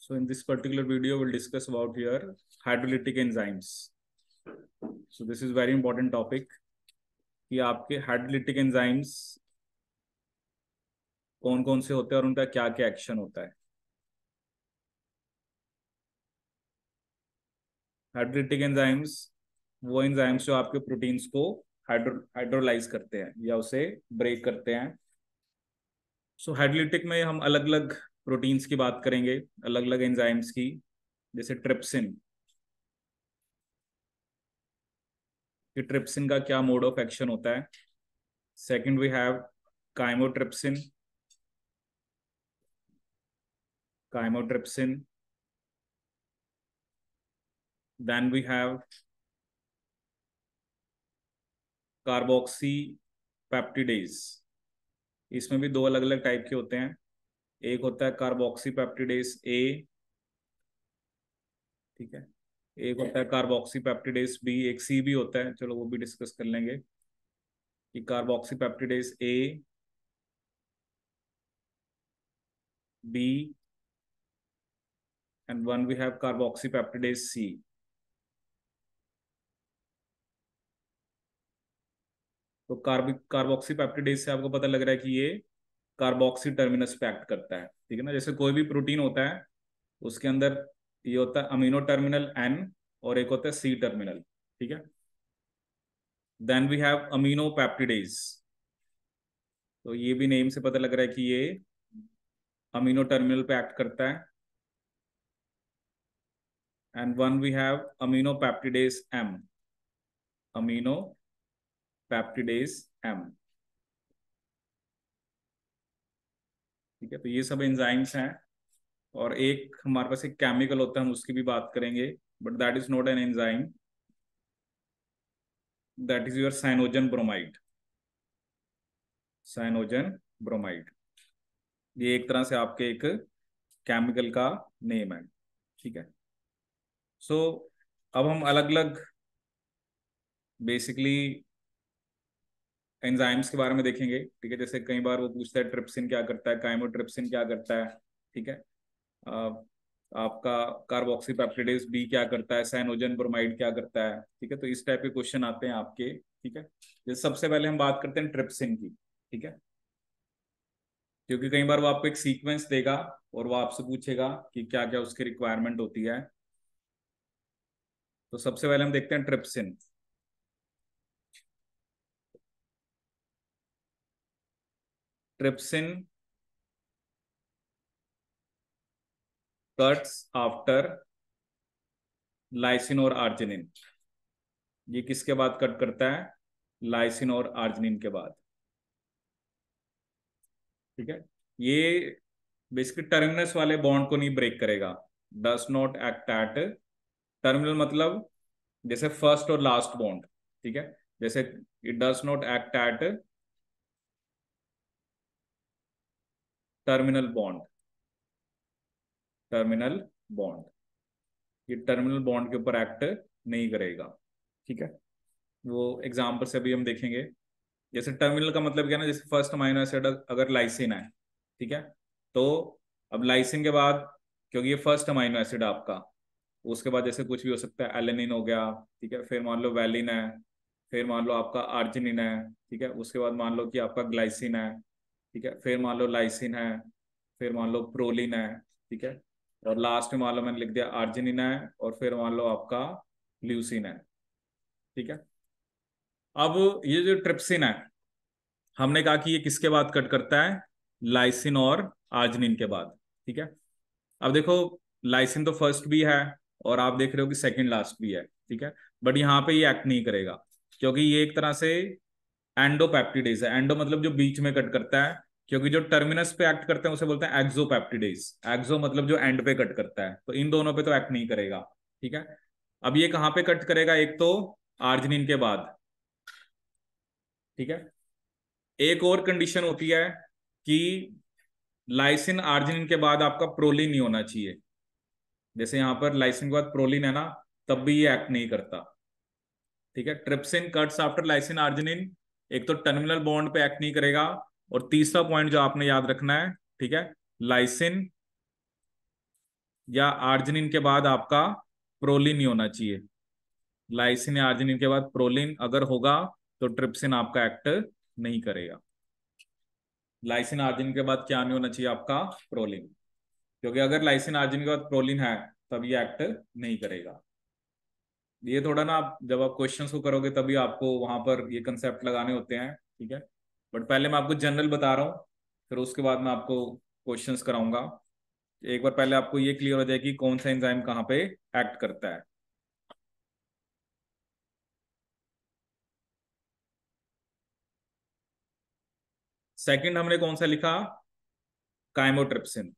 So in this particular video, we'll discuss about your hydrolytic enzymes. So this is very important topic कि आपके hydrolytic enzymes कौन कौन से होते हैं और उनका क्या क्या एक्शन होता है. हाइड्रोलिटिक एंजाइम्स वो एंजाइम्स जो आपके प्रोटीन्स को हाइड्रोलाइज करते हैं या उसे ब्रेक करते हैं. सो हाइड्रोलिटिक में हम अलग अलग प्रोटीन्स की बात करेंगे, अलग अलग एंजाइम्स की, जैसे ट्रिप्सिन. कि ट्रिप्सिन का क्या मोड ऑफ एक्शन होता है. Second we have chymotrypsin. Chymotrypsin. Then we have carboxypeptidase. इसमें भी दो अलग अलग टाइप के होते हैं. एक होता है कार्बोक्सी पेप्टिडेज ए, ठीक है. एक होता है कार्बोक्सी पेप्टिडेज बी, एक सी भी होता है, चलो वो भी डिस्कस कर लेंगे. कि carboxypeptidase A, B and one we have carboxypeptidase C. तो कार्बोक्सी पेप्टिडेज से आपको पता लग रहा है कि ये कार्बोक्सी टर्मिनस पे एक्ट करता है, ठीक है ना. जैसे कोई भी प्रोटीन होता है उसके अंदर ये होता है अमीनो टर्मिनल एन और एक होता है सी टर्मिनल, ठीक है. Then we have aminopeptidase. तो ये भी नेम से पता लग रहा है कि ये अमीनो टर्मिनल पे एक्ट करता है. And one we have aminopeptidase M. Aminopeptidase M, ठीक है. तो ये सब एंजाइम्स हैं. और एक हमारे पास एक केमिकल होता है, हम उसकी भी बात करेंगे, but that is not an enzyme. That is your Cyanogen bromide. Cyanogen bromide ये एक तरह से आपके एक केमिकल का नेम है, ठीक है. सो अब हम अलग अलग बेसिकली एंजाइम्स के बारे में देखेंगे, ठीक है. जैसे कई बार वो पूछता है ट्रिप्सिन क्या करता है, काइमोट्रिप्सिन क्या करता है, ठीक है. आपका कार्बोक्सी पेप्टिडेज बी क्या करता है, साइनोजन ब्रोमाइड क्या करता है, ठीक है. तो इस टाइप के क्वेश्चन आते हैं आपके, ठीक है. जैसे सबसे पहले हम बात करते हैं ट्रिप्सिन की, ठीक है. क्योंकि कई बार वो आपको एक सीक्वेंस देगा और वो आपसे पूछेगा कि क्या क्या उसकी रिक्वायरमेंट होती है. तो सबसे पहले हम देखते हैं trypsin. Trypsin cuts after lysine और आर्जिनिन. ये किसके बाद कट करता है, लाइसिन और आर्जिनिन के बाद, ठीक है. ये बेसिकली टर्मिनस वाले बॉन्ड को नहीं ब्रेक करेगा. Does not act at terminal, मतलब जैसे फर्स्ट और लास्ट बॉन्ड, ठीक है. जैसे it does not act at terminal bond. Terminal bond, ये टर्मिनल बॉन्ड के ऊपर एक्ट नहीं करेगा, ठीक है. वो एग्जाम्पल से भी हम देखेंगे. जैसे टर्मिनल का मतलब क्या है ना, जैसे फर्स्ट अमीनो एसिड अगर लाइसिन है, ठीक है. तो अब लाइसिन के बाद, क्योंकि ये फर्स्ट अमीनो एसिड है आपका, उसके बाद जैसे कुछ भी हो सकता है, एलेनिन हो गया, ठीक है. फिर मान लो वैलिन है, फिर मान लो आपका आर्जिनिन है, ठीक है. उसके बाद मान लो कि आपका ग्लाइसिन है, ठीक है. फिर मान लो लाइसिन है, फिर मान लो प्रोलिन है, ठीक है. और लास्ट में मान लो मैंने लिख दिया आर्जिनिन है, और फिर मान लो आपका ल्यूसिन है, ठीक है. अब ये जो ट्रिप्सिन है, हमने कहा कि ये किसके बाद कट करता है, लाइसिन और आर्जिनिन के बाद, ठीक है. अब देखो, लाइसिन तो फर्स्ट भी है और आप देख रहे हो कि सेकंड लास्ट भी है, ठीक है. बट यहाँ पे ये एक्ट नहीं करेगा, क्योंकि ये एक तरह से एंडोपेप्टिडेज है. एंडो मतलब जो बीच में कट करता है, क्योंकि जो टर्मिनस पे एक्ट करते हैं उसे बोलते हैं एक्सोपेप्टिडेज. एक्सो मतलब जो एंड पे कट करता है, तो इन दोनों पे तो एक्ट नहीं करेगा, ठीक है. अब ये कहाँ पे कट करेगा, एक तो आर्जिनिन के बाद, ठीक है. एक और कंडीशन होती है कि लाइसिन आर्जिनिन के बाद आपका प्रोलिन नहीं होना चाहिए. जैसे यहां पर लाइसिन के बाद प्रोलिन है ना, तब भी ये एक्ट नहीं करता, ठीक है. Trypsin cuts after lysine arginine, एक तो टर्मिनल बॉन्ड पे एक्ट नहीं करेगा, और तीसरा पॉइंट जो आपने याद रखना है, ठीक है, लाइसिन या आर्जिनिन के बाद आपका प्रोलिन नहीं होना चाहिए। लाइसिन या आर्जिनिन के बाद प्रोलिन अगर होगा तो ट्रिप्सिन आपका एक्ट नहीं करेगा। लाइसिन आर्जिनिन के बाद क्या नहीं होना चाहिए आपका, प्रोलिन, क्योंकि अगर लाइसिन आर्जिनिन के बाद प्रोलिन है तब ये एक्ट नहीं करेगा। ये थोड़ा ना जब आप क्वेश्चंस को करोगे तभी आपको वहां पर ये कंसेप्ट लगाने होते हैं, ठीक है। बट पहले मैं आपको जनरल बता रहा हूँ, फिर उसके बाद मैं आपको क्वेश्चंस कराऊंगा। एक बार पहले आपको ये क्लियर हो जाए कि कौन सा एंजाइम कहाँ पे एक्ट करता है। सेकंड हमने कौन सा लिखा, chymotrypsin.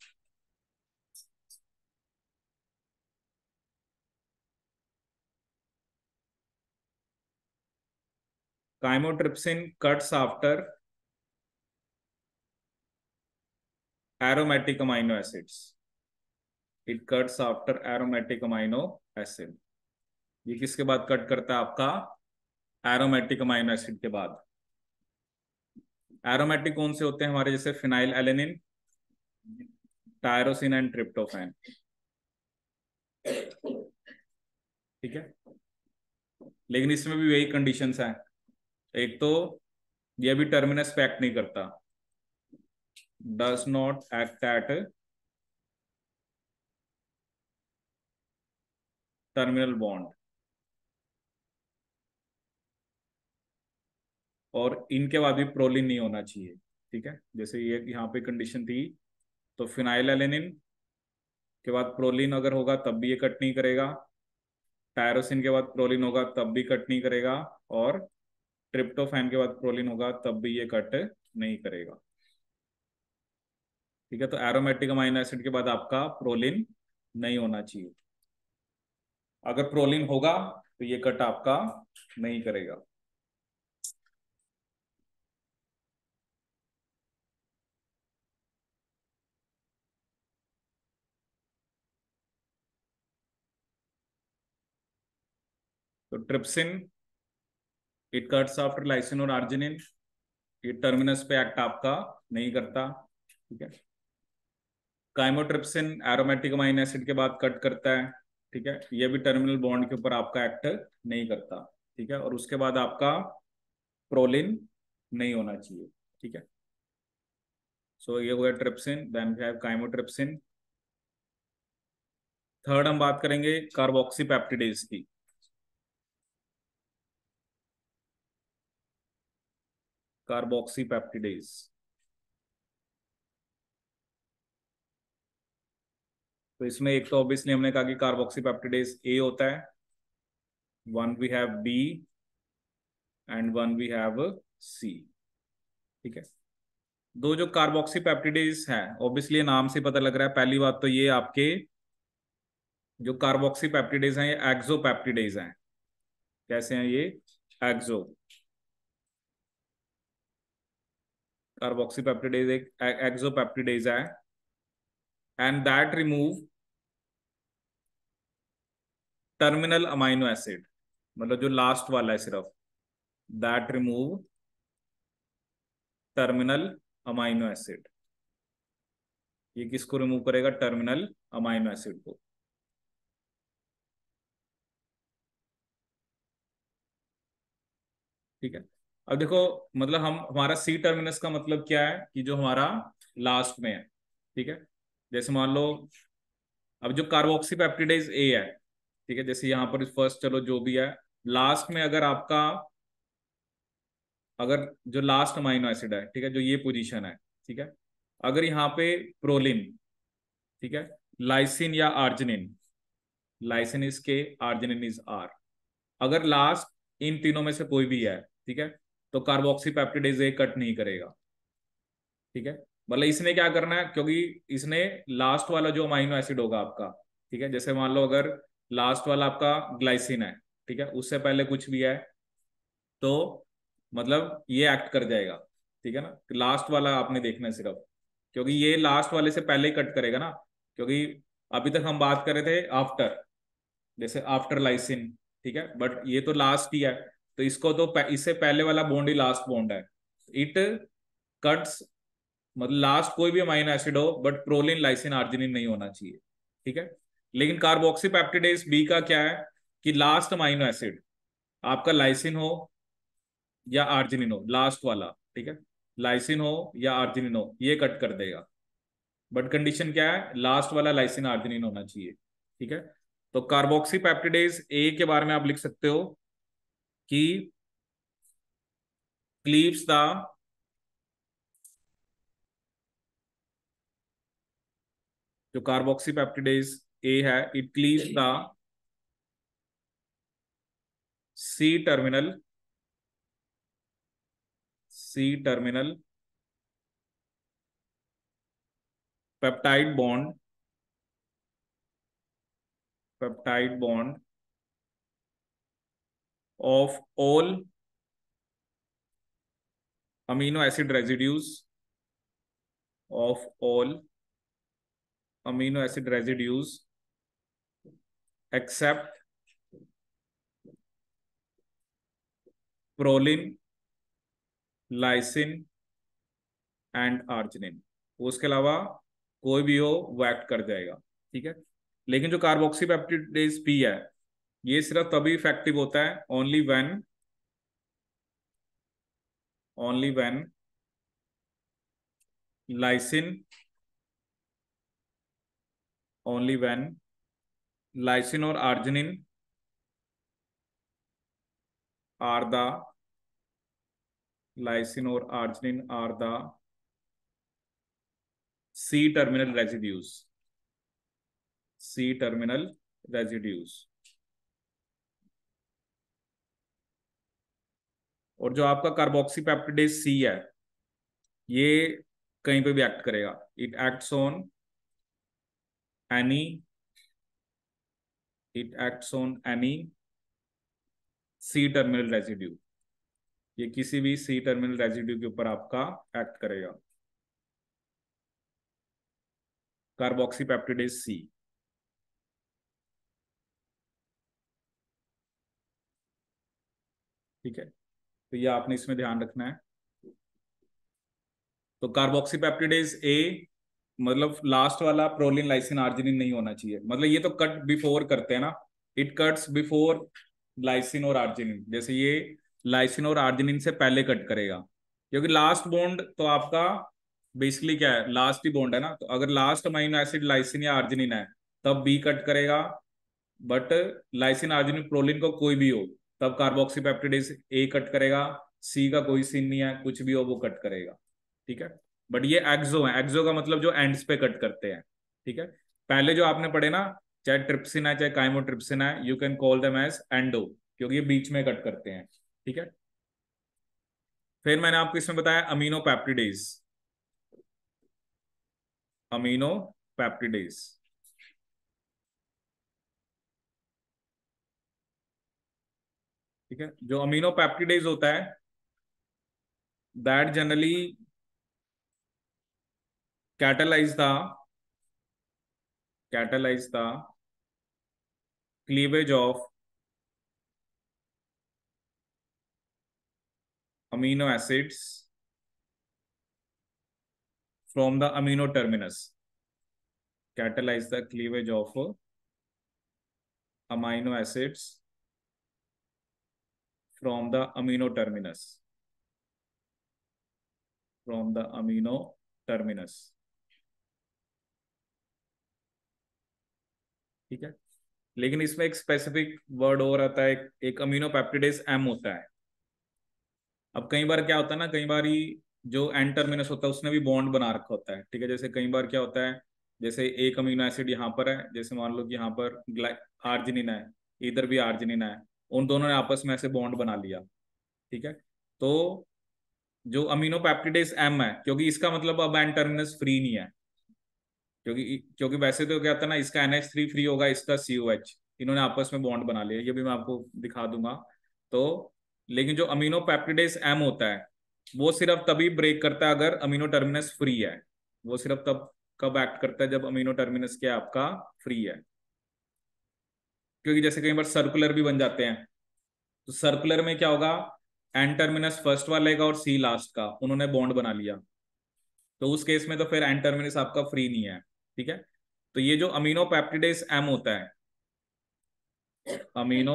Chymotrypsin cuts after aromatic amino acids. It cuts after aromatic amino acid. ये किसके बाद कट करता है आपका, एरोमेटिक अमाइनो एसिड के बाद। एरोमेटिक कौन से होते हैं हमारे, जैसे phenyl alanine, tyrosine and tryptophan, ठीक है। लेकिन इसमें भी वही कंडीशंस हैं। एक तो ये भी टर्मिनस पे एक्ट नहीं करता, does not act at terminal bond. और इनके बाद भी प्रोलिन नहीं होना चाहिए, ठीक है। जैसे ये यहाँ पे कंडीशन थी, तो फिनाइल एलेनिन के बाद प्रोलिन अगर होगा तब भी ये कट नहीं करेगा, टायरोसिन के बाद प्रोलिन होगा तब भी कट नहीं करेगा, और ट्रिप्टोफैन के बाद प्रोलिन होगा तब भी ये कट नहीं करेगा, ठीक है। तो एरोमेटिक अमाइनो एसिड के बाद आपका प्रोलिन नहीं होना चाहिए। अगर प्रोलिन होगा तो ये कट आपका नहीं करेगा। तो trypsin it cuts after lysine और आर्जिनिन, ये टर्मिनस पे एक्ट आपका नहीं करता, ठीक है। काइमोट्रिप्सिन एरोमेटिक अमाइनो एसिड के बाद कट करता है, ठीक है। ये भी टर्मिनल बॉन्ड के ऊपर आपका एक्ट नहीं करता, ठीक है। और उसके बाद आपका प्रोलिन नहीं होना चाहिए, ठीक है। सो ये हो गया trypsin, then we have chymotrypsin. Third हम बात करेंगे कार्बोक्सी पेप्टिडेज की। कार्बोक्सी पेप्टिडेज, तो इसमें एक तो ऑब्वियसली हमने कहा कि कार्बोक्सी पेप्टिडेज ए होता है, one we have B and one we have C, ठीक है। दो जो कार्बोक्सी पेप्टिडेज है, ऑब्वियसली नाम से पता लग रहा है, पहली बात तो ये आपके जो कार्बोक्सी पेप्टिडेज हैं ये एक्सो पेप्टिडेज हैं। कैसे हैं ये, एक्सो। कार्बोक्सी पेप्टिडेज एक एक्सो पेप्टिडेज है, and that remove terminal amino acid, मतलब जो लास्ट वाला है सिर्फ, that remove terminal amino acid. ये किसको रिमूव करेगा, टर्मिनल अमाइनो एसिड को, ठीक है। अब देखो, मतलब हम हमारा सी टर्मिनस का मतलब क्या है कि जो हमारा लास्ट में है, ठीक है। जैसे मान लो अब जो कार्बोक्सी पेप्टिडेज ए है, ठीक है, जैसे यहाँ पर फर्स्ट चलो जो भी है, लास्ट में अगर आपका, अगर जो लास्ट अमाइनो एसिड है, ठीक है, जो ये पोजीशन है, ठीक है, अगर यहाँ पे प्रोलिन, ठीक है, लाइसिन या आर्जिनिन, लाइसिन इज के, आर्जिनिन इज आर, अगर लास्ट इन तीनों में से कोई भी है, ठीक है, तो कार्बोक्सी पेप्टिडेज ए कट नहीं करेगा, ठीक है। मतलब इसने क्या करना है, क्योंकि इसने लास्ट वाला जो अमाइनो एसिड होगा आपका, ठीक है, जैसे मान लो अगर लास्ट वाला आपका ग्लाइसिन है, ठीक है, उससे पहले कुछ भी है, तो मतलब ये एक्ट कर जाएगा, ठीक है ना। लास्ट वाला आपने देखना है सिर्फ, क्योंकि ये लास्ट वाले से पहले ही कट करेगा ना, क्योंकि अभी तक हम बात कर रहे थे आफ्टर, जैसे आफ्टर लाइसिन, ठीक है, बट ये तो लास्ट ही है, तो इसको तो इससे पहले वाला बॉन्ड ही लास्ट बॉन्ड है। इट कट्स, मतलब लास्ट कोई भी अमाइनो एसिड हो बट प्रोलिन लाइसिन आर्जिनिन नहीं होना चाहिए, ठीक है। लेकिन कार्बोक्सीपेप्टिडेज बी का क्या है कि लास्ट अमाइनो एसिड आपका लाइसिन हो या आर्जिनिन हो, लास्ट वाला, ठीक है, लाइसिन हो या आर्जिनिन हो, ये कट कर देगा। बट कंडीशन क्या है, लास्ट वाला लाइसिन आर्जिनिन होना चाहिए, ठीक है। तो कार्बोक्सीपेप्टिडेज ए के बारे में आप लिख सकते हो कि क्लीव्स द, जो कार्बोक्सीपेप्टिडेज ए है, it cleaves the C terminal, C terminal peptide bond, peptide bond of all amino acid residues, of all amino acid residues except proline, lysine and arginine. उसके अलावा कोई भी हो वो एक्ट कर जाएगा, ठीक है। लेकिन जो कार्बोक्सीपेप्टिडेज पी है, ये सिर्फ तभी इफेक्टिव होता है only when, only when lysine, only when lysine और आर्जिनिन आर द, लाइसिन और arginine are the C terminal residues, C terminal residues. और जो आपका कार्बोक्सीपेप्टिडेज सी है, ये कहीं पे भी एक्ट करेगा, it acts on any, it acts on any C terminal residue, ये किसी भी सी टर्मिनल रेजिड्यू के ऊपर आपका एक्ट करेगा, कार्बोक्सीपेप्टिडेज सी, ठीक है। तो ये आपने इसमें ध्यान रखना है। तो कार्बोक्सीपेप्टिडेज ए मतलब लास्ट वाला प्रोलिन, लाइसिन, आर्जिनिन नहीं होना चाहिए, मतलब ये तो कट बिफोर करते हैं ना, इट कट्स बिफोर लाइसिन और आर्जिनिन, जैसे ये लाइसिन और आर्जिनिन से पहले कट करेगा, क्योंकि लास्ट बॉन्ड तो आपका बेसिकली क्या है, लास्ट ही बॉन्ड है ना। तो अगर लास्ट अमीनो एसिड लाइसिन या आर्जिनिन है तब बी कट करेगा, बट लाइसिन, आर्जिनिन, प्रोलिन को कोई भी हो तब कार्बोक्सीपेप्टिडेज ए कट करेगा, सी का कोई सीन नहीं है, कुछ भी हो वो कट करेगा, ठीक है। बट ये एक्सो है, एक्सो का मतलब जो एंड्स पे कट करते हैं, ठीक है। पहले जो आपने पढ़े ना, चाहे ट्रिप्सिन है चाहे काइमोट्रिप्सिन है, you can call them as endo, क्योंकि ये बीच में कट करते हैं, ठीक है। फिर मैंने आपको इसमें बताया अमीनो पेप्टिडेज, अमीनो पेप्टिडेज, ठीक है। जो अमीनो पेप्टिडेज होता है, that generally catalyze the, catalyze the cleavage of amino acids from the amino terminus, catalyze the cleavage of amino acids from the amino terminus, from the amino terminus, ठीक है। लेकिन इसमें एक स्पेसिफिक वर्ड और आता है, एक अमीनो पेप्टिडेज एम होता है। अब कई बार क्या होता है ना, कई बार जो एन टर्मिनस होता है उसने भी बॉन्ड बना रखा होता है, ठीक है। जैसे कई बार क्या होता है, जैसे एक अमीनो एसिड यहाँ पर है, जैसे मान लो कि यहाँ पर आर्जिनिन है, इधर भी आर्जिनिन है, उन दोनों ने आपस में ऐसे बॉन्ड बना लिया, ठीक है। तो जो अमीनो पेप्टिडेज एम है, क्योंकि इसका मतलब अब एन टर्मिनस फ्री नहीं है, क्योंकि क्योंकि वैसे तो क्या होता है ना, इसका NH3 फ्री होगा, इसका COH, इन्होंने आपस में बॉन्ड बना लिया, ये भी मैं आपको दिखा दूंगा। तो लेकिन जो अमीनो पेप्टिडेज एम होता है, वो सिर्फ तभी ब्रेक करता है अगर अमीनो टर्मिनस फ्री है, वो सिर्फ तब कब एक्ट करता है जब अमीनो टर्मिनस क्या आपका फ्री है। क्योंकि जैसे कई बार सर्कुलर भी बन जाते हैं, तो सर्कुलर में क्या होगा, एन टर्मिनस फर्स्ट वाले का और सी लास्ट का, उन्होंने बॉन्ड बना लिया, तो उस केस में तो फिर एन टर्मिनस आपका फ्री नहीं है, ठीक है। तो तो ये जो अमीनो पेप्टिडेज एम होता है, अमीनो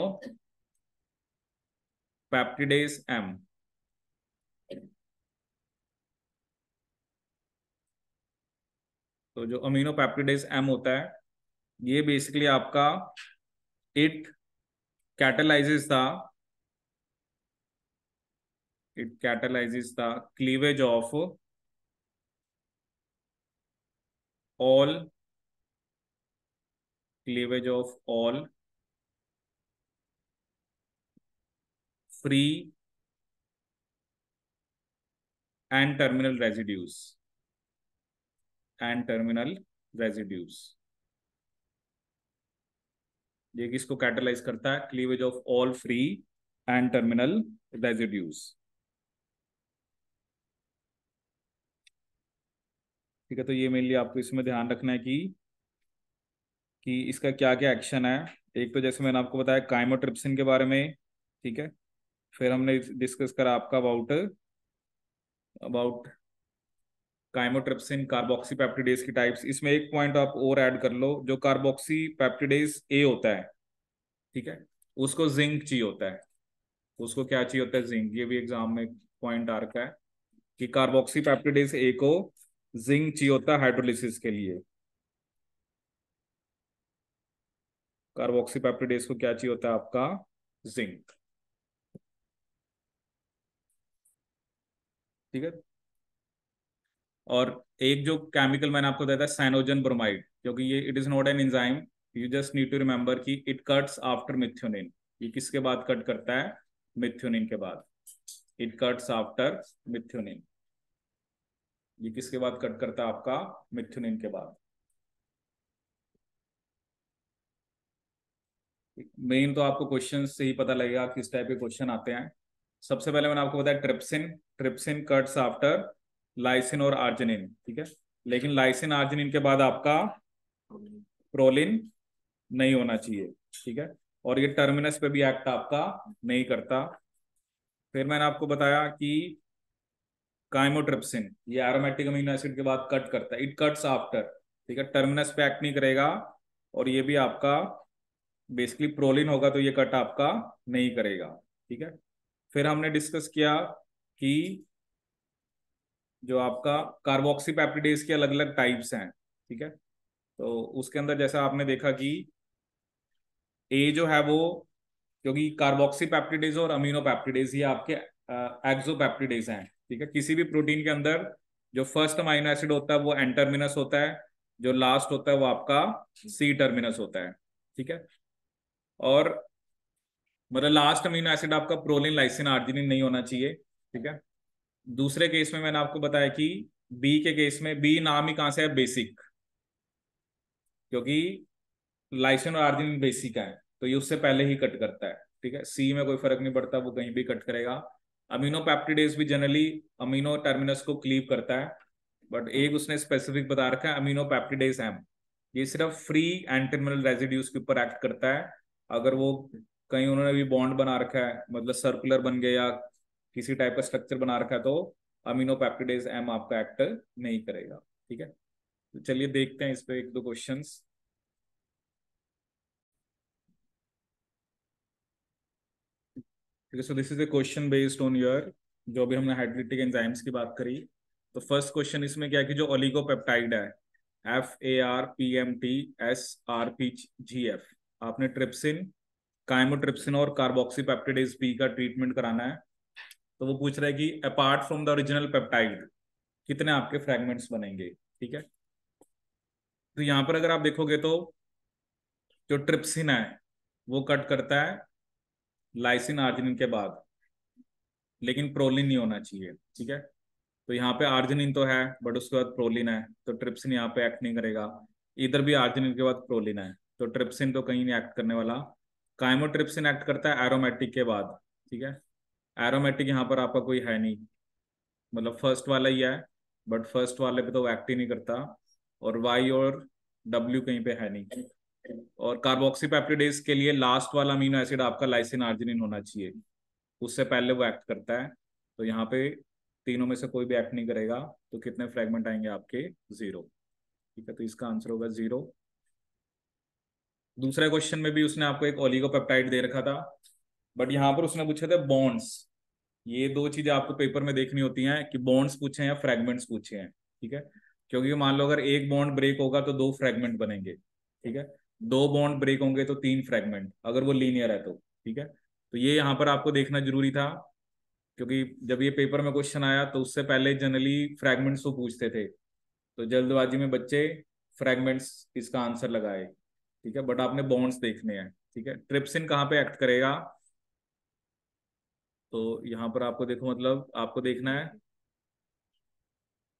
पेप्टिडेज एम, तो जो अमीनो पेप्टिडेज एम होता है, ये बेसिकली आपका इट कैटलाइजेस था, it कैटलाइजेस the cleavage of all, cleavage of all free and terminal residues, and terminal residues. ये किसको कैटलाइज करता है? Cleavage of all free and terminal residues. ठीक है, तो ये मेनली आपको इसमें ध्यान रखना है कि इसका क्या क्या एक्शन है। एक तो जैसे मैंने आपको बताया काइमोट्रिप्सिन के बारे में, ठीक है। फिर हमने डिस्कस करा आपका about about chymotrypsin carboxy peptidase की टाइप्स। इसमें एक पॉइंट आप और ऐड कर लो, जो कार्बोक्सी पेप्टिडेज ए होता है, ठीक है, उसको जिंक चाहिए होता है। उसको क्या चाहिए होता है? जिंक। ये भी एग्जाम में पॉइंट आ रखा है कि कार्बोक्सी पेप्टिडेज ए को जिंक चाहिए होता है हाइड्रोलिसिस के लिए। कार्बोक्सी पेप्टिडेज को क्या चाहिए होता है आपका? जिंक। ठीक है। और एक जो केमिकल मैंने आपको बताया था साइनोजन ब्रोमाइड, क्योंकि ये it is not an enzyme, you just need to remember कि इट कट्स आफ्टर मिथ्योनिन। ये किसके बाद कट करता है? मिथ्योनिन के बाद। It cuts after methionine. ये किसके बाद कट करता है आपका? मिथ्योनिन के बाद। मेन तो आपको क्वेश्चन से ही पता लगेगा किस टाइप के क्वेश्चन आते हैं। सबसे पहले मैंने आपको बताया trypsin, trypsin cuts after lysine और आर्जिनिन, ठीक है। लेकिन लाइसिन आर्जिनिन के बाद आपका प्रोलिन नहीं होना चाहिए, ठीक है। और ये टर्मिनस पे भी एक्ट आपका नहीं करता। फिर मैंने आपको बताया कि काइमोट्रिप्सिन ये एरोमेटिक अमीनो एसिड के बाद कट करता है, इट कट्स आफ्टर, ठीक है, टर्मिनस पे एक्ट नहीं करेगा। और ये भी आपका बेसिकली प्रोलिन होगा तो ये कट आपका नहीं करेगा, ठीक है। फिर हमने डिस्कस किया कि जो आपका कार्बोक्सी पेप्टिडेज के अलग अलग टाइप्स हैं, ठीक है। तो उसके अंदर जैसा आपने देखा कि ए जो है वो, क्योंकि कार्बोक्सी पेप्टिडेज और अमीनो पेप्टिडेज ये आपके एक्सोपेप्टिडेज हैं, ठीक है। किसी भी प्रोटीन के अंदर जो फर्स्ट अमीनो एसिड होता है वो एन टर्मिनस होता है, जो लास्ट होता है वो आपका सी टर्मिनस होता है, ठीक है। और मतलब लास्ट अमीनो एसिड आपका प्रोलिन लाइसिन आर्जिनिन नहीं होना चाहिए, ठीक है। दूसरे केस में मैंने आपको बताया कि बी के केस में, बी नाम ही कहां से है? बेसिक, क्योंकि लाइसिन और आर्जिनिन बेसिक है, तो ये उससे पहले ही कट करता है, ठीक है। सी में कोई फर्क नहीं पड़ता, वो कहीं भी कट करेगा। अमीनो पेप्टिडेज भी जनरली अमीनो टर्मिनस को क्लीव करता है, बट एक उसने स्पेसिफिक बता रखा है अमीनो पेप्टिडेज एम, ये सिर्फ फ्री एंड टर्मिनल रेजिड्यूज के ऊपर एक्ट करता है। अगर वो कहीं उन्होंने भी बॉन्ड बना रखा है, मतलब सर्कुलर बन गया या किसी टाइप का स्ट्रक्चर बना रखा है, तो अमीनो पेप्टिडेज एम आपका एक्ट नहीं करेगा, ठीक है। तो चलिए देखते हैं इस पे एक दो क्वेश्चंस। ठीक है, so this is a question based on your, जो अभी हमने हाइड्रोलिटिक एंजाइम्स की बात करी। तो फर्स्ट क्वेश्चन इसमें क्या है कि जो ओलिगोपेप्टाइड है, FARPMTSRPGF, आपने ट्रिप्सिन, काइमोट्रिप्सिन और कार्बोक्सी पेप्टिडेज बी का ट्रीटमेंट कराना है। तो वो पूछ रहा है कि apart from the original peptide कितने आपके फ्रैगमेंट्स बनेंगे, ठीक है। तो यहाँ पर अगर आप देखोगे तो जो ट्रिप्सिन है वो कट करता है लाइसिन आर्जिनिन के बाद, लेकिन प्रोलिन नहीं होना चाहिए, ठीक है। तो यहाँ पे आर्जिनिन तो है बट उसके बाद प्रोलिन है, तो ट्रिप्सिन यहाँ पे एक्ट नहीं करेगा। इधर भी आर्जिनिन के बाद प्रोलिन है, तो ट्रिप्सिन तो कहीं नहीं एक्ट करने वाला। काइमोट्रिप्सिन एक्ट करता है एरोमेटिक के बाद, ठीक है। एरोमेटिक यहाँ पर आपका कोई है नहीं, मतलब फर्स्ट वाला ही है, बट फर्स्ट वाले पे तो एक्ट ही नहीं करता। और वाई और डब्ल्यू कहीं पे है नहीं। और कार्बोक्सी पेप्टिडेज के लिए लास्ट वाला अमीनो एसिड आपका लाइसिन आर्जिनिन होना चाहिए, उससे पहले वो एक्ट करता है। तो यहाँ पे तीनों में से कोई भी एक्ट नहीं करेगा, तो कितने फ्रेगमेंट आएंगे आपके? 0, ठीक है। तो इसका आंसर होगा 0। दूसरे क्वेश्चन में भी उसने आपको एक ओलिगोपेप्टाइड दे रखा था, बट यहाँ पर उसने पूछे थे बॉन्ड्स। ये दो चीजें आपको पेपर में देखनी होती हैं कि बॉन्ड्स पूछे हैं या फ्रेगमेंट्स पूछे हैं। ठीक है, क्योंकि मान लो अगर एक बॉन्ड ब्रेक होगा तो दो फ्रेगमेंट बनेंगे। ठीक है, दो बॉन्ड ब्रेक होंगे तो तीन फ्रेगमेंट, अगर वो लीनियर है तो। ठीक है, तो ये यहाँ पर आपको देखना जरूरी था, क्योंकि जब ये पेपर में क्वेश्चन आया तो उससे पहले जनरली फ्रेगमेंट्स को पूछते थे, तो जल्दबाजी में बच्चे फ्रेगमेंट्स इसका आंसर लगाए। ठीक है, बट आपने बॉन्ड्स देखने हैं। ठीक है, ट्रिप्सिन कहाँ पे एक्ट करेगा, तो यहाँ पर आपको देखो, मतलब आपको देखना है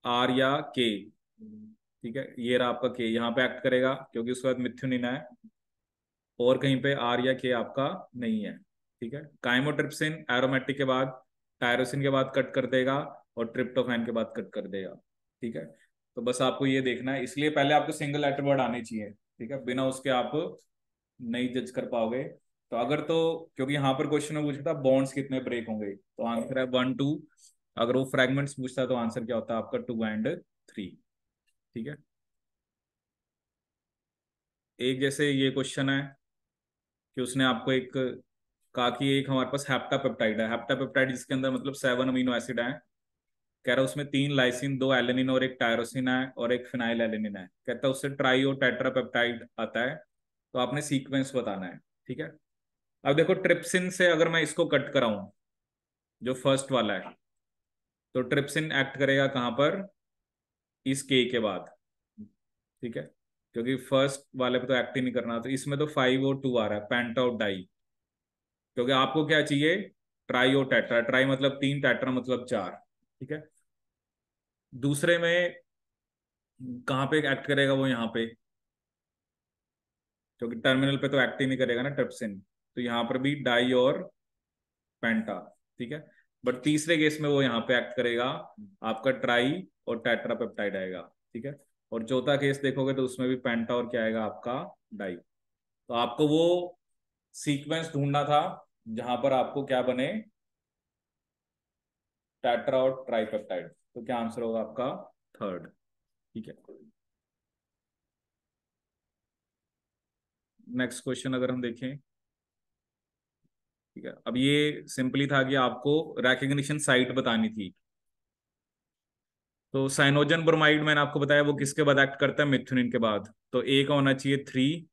आर या के। ठीक है, ये रहा आपका के, यहाँ पे एक्ट करेगा क्योंकि उसके बाद मिथ्योनिन है, और कहीं पे आर या के आपका नहीं है। ठीक है, काइमोट्रिप्सिन एरोमेटिक के बाद, टायरोसिन के बाद कट कर देगा, और ट्रिप्टोफैन के बाद कट कर देगा। ठीक है, तो बस आपको ये देखना है, इसलिए पहले आपको सिंगल लेटर वर्ड आने चाहिए। ठीक है, बिना उसके आप नहीं जज कर पाओगे। तो अगर तो, क्योंकि यहाँ पर क्वेश्चन में पूछा था बॉन्ड्स कितने ब्रेक होंगे, तो आंसर है 1 2। अगर वो फ्रेगमेंट्स पूछता है तो आंसर क्या होता है आपका 2 and 3। ठीक है, एक जैसे ये क्वेश्चन है कि उसने आपको एक कहा कि एक हमारे पास हेप्टापेप्टाइड है, हेप्टापेप्टाइड जिसके अंदर मतलब 7 अमीनो एसिड है। कह रहा है उसमें 3 लाइसिन, 2 एलेनिन और एक टायरोसिन है, और एक फिनाइल एलेनिन है। कहता है उससे ट्राई और टेट्रापेप्टाइड आता है, तो आपने सीक्वेंस बताना है। ठीक है, अब देखो ट्रिप्सिन से अगर मैं इसको कट कराऊं, जो फर्स्ट वाला है, तो ट्रिप्सिन एक्ट करेगा कहां पर, इस के बाद। ठीक है, क्योंकि फर्स्ट वाले पे तो एक्ट ही नहीं करना, तो इसमें तो 5 और 2 आ रहा है, पेंटा और डाई। क्योंकि आपको क्या चाहिए, ट्राई और टेट्रा, ट्राई मतलब 3, टेट्रा मतलब 4। ठीक है, दूसरे में कहाँ पे एक्ट करेगा वो, यहाँ पे, क्योंकि टर्मिनल पे तो एक्ट ही नहीं करेगा ना ट्रिप्सिन, तो यहाँ पर भी डाई और पेंटा। ठीक है, बट तीसरे केस में वो यहाँ पे एक्ट करेगा, आपका ट्राई और टेट्रापेप्टाइड आएगा। ठीक है, और चौथा केस देखोगे तो उसमें भी पेंटा और क्या आएगा आपका, डाई। तो आपको वो सीक्वेंस ढूंढना था जहां पर आपको क्या बने, टेट्रा और ट्राइपेप्टाइड। तो क्या आंसर होगा आपका, थर्ड। ठीक है, नेक्स्ट क्वेश्चन अगर हम देखें। ठीक है, अब ये सिंपली था कि आपको recognition साइट बतानी थी। तो साइनोजन ब्रोमाइड मैंने आपको बताया वो किसके बाद एक्ट करता है, मिथुनिन के बाद, तो ए का होना चाहिए 3।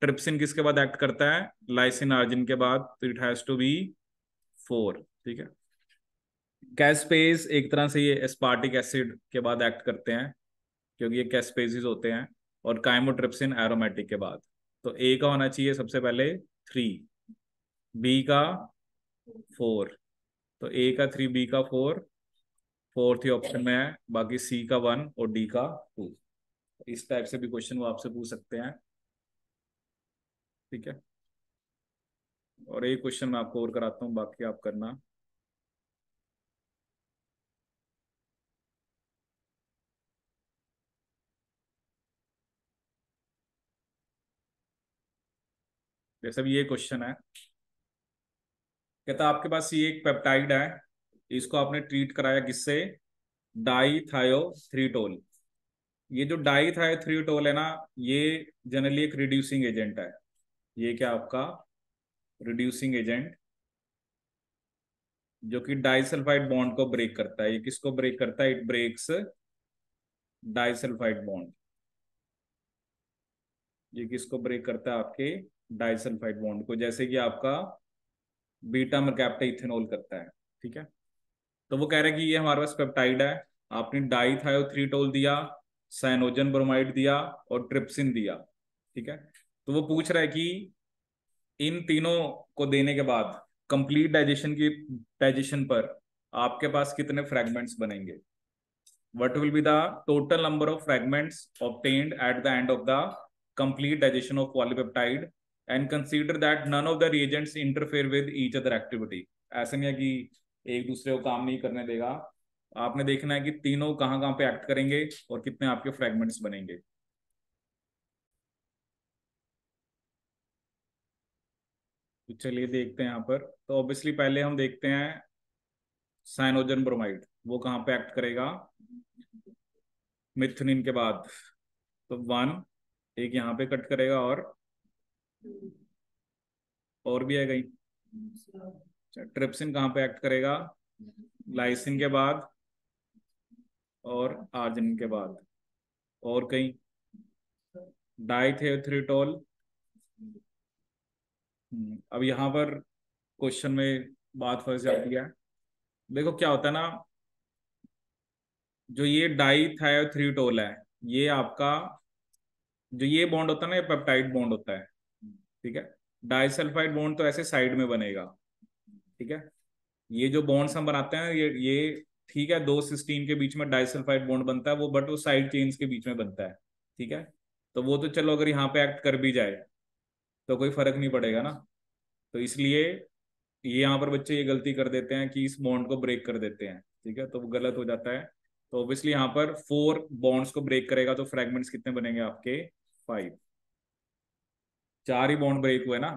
ट्रिप्सिन किसके बाद एक्ट करता है, लाइसिन आर्जिन के बाद, तो इट हैज टू बी 4। ठीक है, कैस्पेज एक तरह से ये एस्पार्टिक एसिड के बाद एक्ट करते हैं, क्योंकि ये कैस्पेजेस होते हैं, और काइमोट्रिप्सिन एरोमेटिक के बाद। तो ए का होना चाहिए सबसे पहले 3, बी का 4, तो ए का 3, बी का 4, फोर्थ ही ऑप्शन में है, बाकी सी का 1 और डी का 2। इस टाइप से भी क्वेश्चन वो आपसे पूछ सकते हैं। ठीक है, और एक क्वेश्चन मैं आपको और कराता हूँ, बाकी आप करना। जैसे भी ये क्वेश्चन है, कहता आपके पास ये एक पेप्टाइड है, इसको आपने ट्रीट कराया किससे, डाईथायोथ्रीटोल। ये जो डाईथायोथ्रीटोल है ना, ये जनरली एक रिड्यूसिंग एजेंट है। ये क्या आपका रिड्यूसिंग एजेंट, जो कि डाइसल्फाइड बॉन्ड को ब्रेक करता है। ये किसको ब्रेक करता है, इट ब्रेक्स डाइसल्फाइड बॉन्ड। ये किसको ब्रेक करता है, आपके डाइसल्फाइड बॉन्ड को, जैसे कि आपका बीटा मरकैप्टा इथेनॉल करता है। ठीक है, तो वो कह रहे हैं कि ये हमारे पास पेप्टाइड है, आपने डाईथायोथ्रीटोल दिया, साइनोजन ब्रोमाइड दिया, और ट्रिप्सिन दिया। ठीक है, तो वो पूछ रहा है कि इन तीनों को देने के बाद कंप्लीट डाइजेशन पर आपके पास कितने फ्रैगमेंट्स बनेंगे। What will be the total number of fragments obtained at the end of the complete digestion of polypeptide, and consider that none of the reagents interfere with each other activity। ऐसा नहीं है कि एक दूसरे को काम नहीं करने देगा, आपने देखना है कि तीनों कहाँ कहाँ पे एक्ट करेंगे और कितने आपके फ्रैगमेंट्स बनेंगे। तो चलिए देखते हैं यहाँ पर। तो ऑब्वियसली पहले हम देखते हैं साइनोजन ब्रोमाइड, वो कहाँ पे एक्ट करेगा, मिथुनिन के बाद। तो 1, एक यहाँ पे कट करेगा, और और भी है कहीं? अच्छा, ट्रिप्सिन कहाँ पे एक्ट करेगा? लाइसिन के बाद और आर्जिनिन के बाद। और कहीं? डाइथेयोथ्रिटोल। अब यहाँ पर क्वेश्चन में बात फंस जाती है। देखो क्या होता है ना, जो ये डाइथायोथ्रिटोल है, ये आपका जो ये बॉन्ड होता है ना, ये पेप्टाइड बॉन्ड होता है। ठीक है। डाइसल्फाइड बॉन्ड तो ऐसे साइड में बनेगा। ठीक है। ये जो बॉन्ड्स हम बनाते हैं, ये ठीक है, दो सिस्टीन के बीच में डाइसल्फाइड बॉन्ड बनता है वो, बट वो साइड चेन्स के बीच में बनता है। ठीक है। तो वो तो चलो, अगर यहाँ पे एक्ट कर भी जाए तो कोई फर्क नहीं पड़ेगा ना। तो इसलिए ये यहाँ पर बच्चे ये गलती कर देते हैं कि इस बॉन्ड को ब्रेक कर देते हैं। ठीक है, तो वो गलत हो जाता है। तो ऑब्वियसली यहाँ पर 4 बॉन्ड्स को ब्रेक करेगा तो फ्रेगमेंट्स कितने बनेंगे आपके? 5। 4 ही बॉन्ड ब्रेक हुए ना,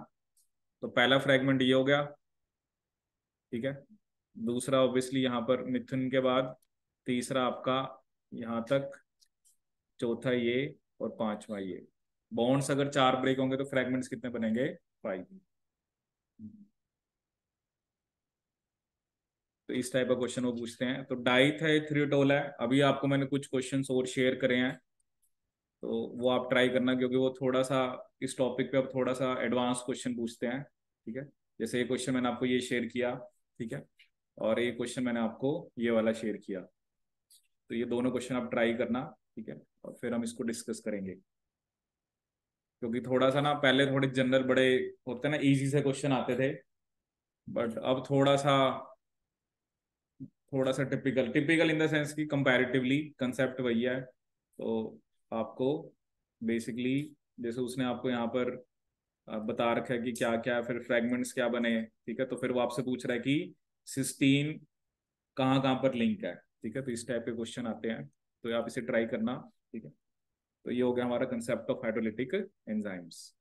तो पहला फ्रेगमेंट ये हो गया। ठीक है। दूसरा ऑब्वियसली यहाँ पर मिथुन के बाद, तीसरा आपका यहाँ तक, चौथा ये, और पांचवा ये। बॉन्ड्स अगर 4 ब्रेक होंगे तो फ्रेगमेंट्स कितने बनेंगे? 5। तो इस टाइप का क्वेश्चन वो पूछते हैं। तो डाइथाइथ्रियोटोल है। अभी आपको मैंने कुछ क्वेश्चंस और शेयर करे हैं, तो वो आप ट्राई करना, क्योंकि वो थोड़ा सा इस टॉपिक पे अब थोड़ा सा एडवांस क्वेश्चन पूछते हैं। ठीक है। जैसे ये क्वेश्चन मैंने आपको ये शेयर किया। ठीक है। और ये क्वेश्चन मैंने आपको ये वाला शेयर किया। तो ये दोनों क्वेश्चन आप ट्राई करना। ठीक है। और फिर हम इसको डिस्कस करेंगे, क्योंकि थोड़ा सा ना पहले थोड़े जनरल बड़े होते हैं ना, इजी से क्वेश्चन आते थे, बट अब थोड़ा सा typical typical in the sense कि कंपैरेटिवली कंसेप्ट वही है। तो आपको बेसिकली, जैसे उसने आपको यहाँ पर बता रखा है कि क्या क्या, फिर फ्रेगमेंट्स क्या बने। ठीक है। तो फिर वो आपसे पूछ रहा है कि सिस्टीन कहाँ कहाँ पर लिंक है। ठीक है। तो इस टाइप के क्वेश्चन आते हैं, तो आप इसे ट्राई करना। ठीक है। तो ये हो गया हमारा कंसेप्ट ऑफ हाइड्रोलिटिक एंजाइम्स।